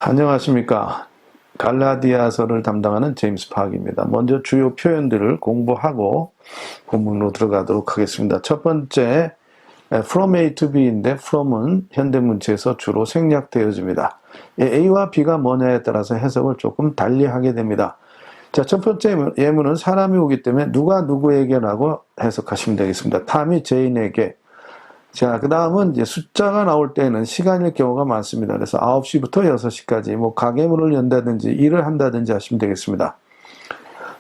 안녕하십니까. 갈라디아서를 담당하는 제임스 파악입니다. 먼저 주요 표현들을 공부하고 본문으로 들어가도록 하겠습니다. 첫 번째, from A to B인데 from은 현대문체에서 주로 생략되어집니다. A와 B가 뭐냐에 따라서 해석을 조금 달리하게 됩니다. 자, 첫 번째 예문은 사람이 오기 때문에 누가 누구에게라고 해석하시면 되겠습니다. 탐이 제인에게. 자, 그 다음은 이제 숫자가 나올 때는 시간일 경우가 많습니다. 그래서 9시부터 6시까지 가게문을 연다든지 일을 한다든지 하시면 되겠습니다.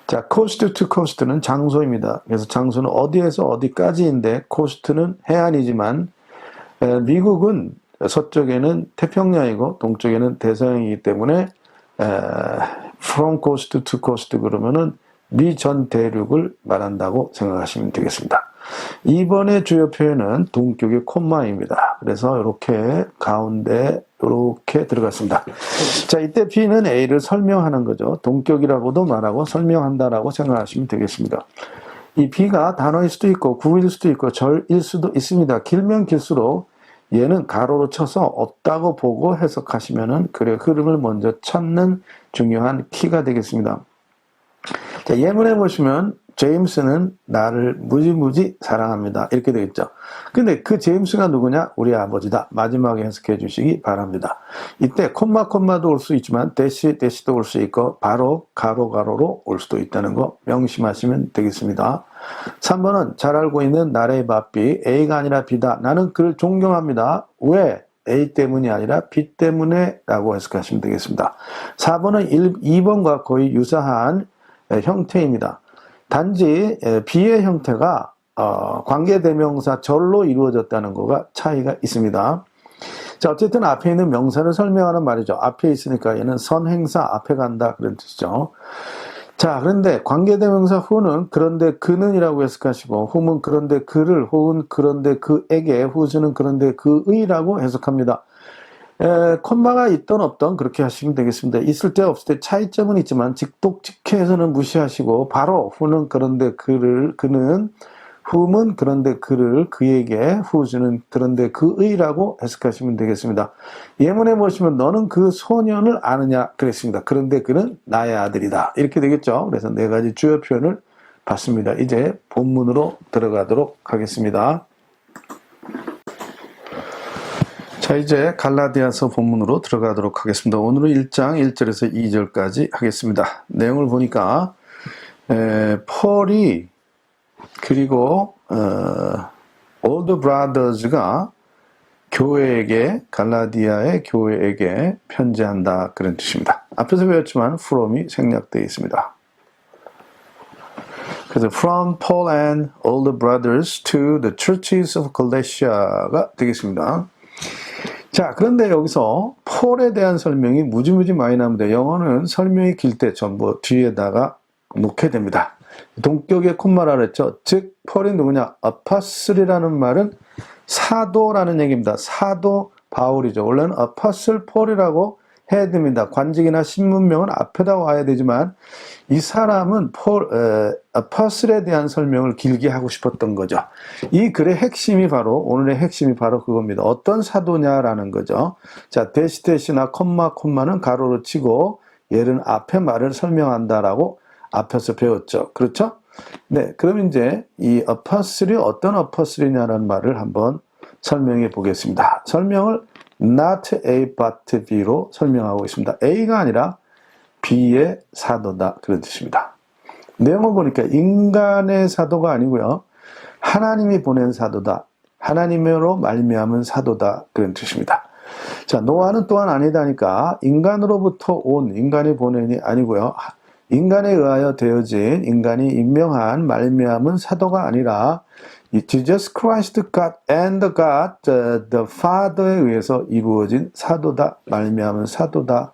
자, coast to coast는 장소입니다. 그래서 장소는 어디에서 어디까지인데 coast는 해안이지만 미국은 서쪽에는 태평양이고 동쪽에는 대서양이기 때문에 from coast to coast 그러면은 미 전 대륙을 말한다고 생각하시면 되겠습니다. 이번에 주요 표현은 동격의 콤마입니다. 그래서 이렇게 가운데 이렇게 들어갔습니다. 자, 이때 B는 A를 설명하는 거죠. 동격이라고도 말하고 설명한다라고 생각하시면 되겠습니다. 이 B가 단어일 수도 있고 구일 수도 있고 절일 수도 있습니다. 길면 길수록 얘는 가로로 쳐서 없다고 보고 해석하시면은 그래 흐름을 먼저 찾는 중요한 키가 되겠습니다. 자, 예문에 보시면 제임스는 나를 무지무지 사랑합니다. 이렇게 되겠죠. 근데 그 제임스가 누구냐? 우리 아버지다. 마지막에 해석해 주시기 바랍니다. 이때 콤마도 올 수 있지만 대시도 올 수 있고 바로 가로로 올 수도 있다는 거 명심하시면 되겠습니다. 3번은 잘 알고 있는 나의 바비 A가 아니라 B다. 나는 그를 존경합니다. 왜? A 때문이 아니라 B 때문에 라고 해석하시면 되겠습니다. 4번은 2번과 거의 유사한 형태입니다. 단지 B의 형태가 관계대명사 절로 이루어졌다는 거가 차이가 있습니다. 자, 어쨌든 앞에 있는 명사를 설명하는 말이죠. 앞에 있으니까 얘는 선행사 앞에 간다 그런 뜻이죠. 자, 그런데 관계대명사 후는 그런데 그는이라고 해석하시고 whom은 그런데 그를 혹은 그런데 그에게 who는 그런데 그의라고 해석합니다. 콤마가 있던 없던 그렇게 하시면 되겠습니다. 있을 때 없을 때 차이점은 있지만 직독직해서는 무시하시고 바로 who는 그런데 그는 whom은 그런데 그를 그에게 who는 그런데 그의라고 해석하시면 되겠습니다. 예문에 보시면 너는 그 소년을 아느냐 그랬습니다. 그런데 그는 나의 아들이다 이렇게 되겠죠. 그래서 네 가지 주요 표현을 봤습니다. 이제 본문으로 들어가도록 하겠습니다. 자, 이제 갈라디아서 본문으로 들어가도록 하겠습니다. 오늘은 1장 1절에서 2절까지 하겠습니다. 내용을 보니까 폴이 그리고 올드 브라더즈가 교회에게 갈라디아의 교회에게 편지한다 그런 뜻입니다. 앞에서 배웠지만 from이 생략되어 있습니다. 그래서 from Paul and all the brothers to the churches of Galatia가 되겠습니다. 자, 그런데 여기서 폴에 대한 설명이 무지무지 많이 나옵니다. 영어는 설명이 길 때 전부 뒤에다가 놓게 됩니다. 동격의 콤마라 그랬죠. 즉 폴이 누구냐? 아파슬이라는 말은 사도라는 얘기입니다. 사도 바울이죠. 원래는 아파슬 폴이라고 해야 됩니다. 관직이나 신문명은 앞에다 와야 되지만 이 사람은 아파슬에 대한 설명을 길게 하고 싶었던 거죠. 이 글의 핵심이 바로 오늘의 핵심이 바로 그겁니다. 어떤 사도냐라는 거죠. 자, 대시나 콤마는 가로로 치고 얘는 앞에 말을 설명한다라고 앞에서 배웠죠. 그렇죠? 네, 그럼 이제 이 아파슬이 어떤 아파슬이냐라는 말을 한번 설명해 보겠습니다. 설명을 not A but B로 설명하고 있습니다. A가 아니라 B의 사도다 그런 뜻입니다. 내용을 보니까 인간의 사도가 아니고요. 하나님이 보낸 사도다. 하나님으로 말미암은 사도다 그런 뜻입니다. 자, 노아는 또한 아니다니까 인간으로부터 온 인간이 보낸이 아니고요. 인간에 의하여 되어진 인간이 임명한 말미암은 사도가 아니라 Jesus Christ God and God the Father에 의해서 이루어진 사도다 말미암은 사도다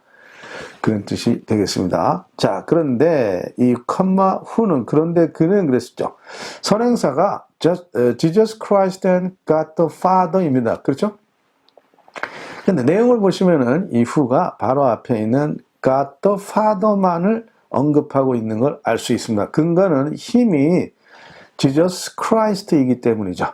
그런 뜻이 되겠습니다. 자, 그런데 이 컴마 후는 그런데 그는 그랬었죠. 선행사가 Jesus Christ and God the Father입니다. 그렇죠? 근데 내용을 보시면은 이 후가 바로 앞에 있는 God the Father만을 언급하고 있는 걸 알 수 있습니다. 근거는 힘이 Jesus Christ이기 때문이죠.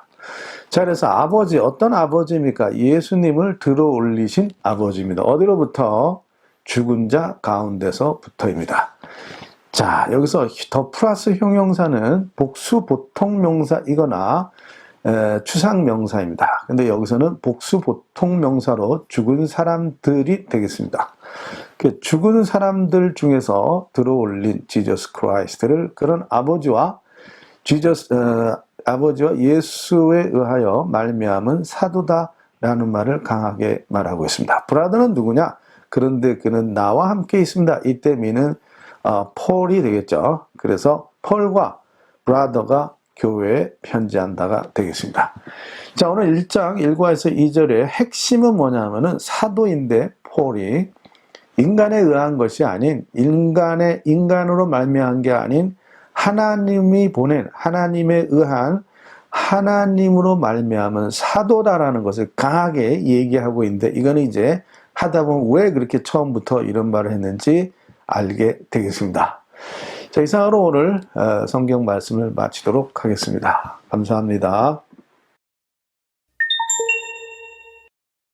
자, 그래서 아버지, 어떤 아버지입니까? 예수님을 들어 올리신 아버지입니다. 어디로부터? 죽은 자 가운데서부터입니다. 자, 여기서 더 플러스 형용사는 복수 보통 명사이거나 추상 명사입니다. 근데 여기서는 복수 보통 명사로 죽은 사람들이 되겠습니다. 그 죽은 사람들 중에서 들어올린 지저스 크라이스트를 그런 아버지와 예수에 의하여 말미암은 사도다라는 말을 강하게 말하고 있습니다. 브라더는 누구냐? 그런데 그는 나와 함께 있습니다. 이때 미는 폴이 되겠죠. 그래서 폴과 브라더가 교회에 편지한다가 되겠습니다. 자, 오늘 1장 1과에서 2절의 핵심은 뭐냐면은 사도인데 폴이 인간에 의한 것이 아닌 인간으로 말미암은 게 아닌 하나님이 보낸 하나님에 의한 하나님으로 말미암은 사도다라는 것을 강하게 얘기하고 있는데 이거는 이제 하다 보면 왜 그렇게 처음부터 이런 말을 했는지 알게 되겠습니다. 자, 이상으로 오늘 성경 말씀을 마치도록 하겠습니다. 감사합니다.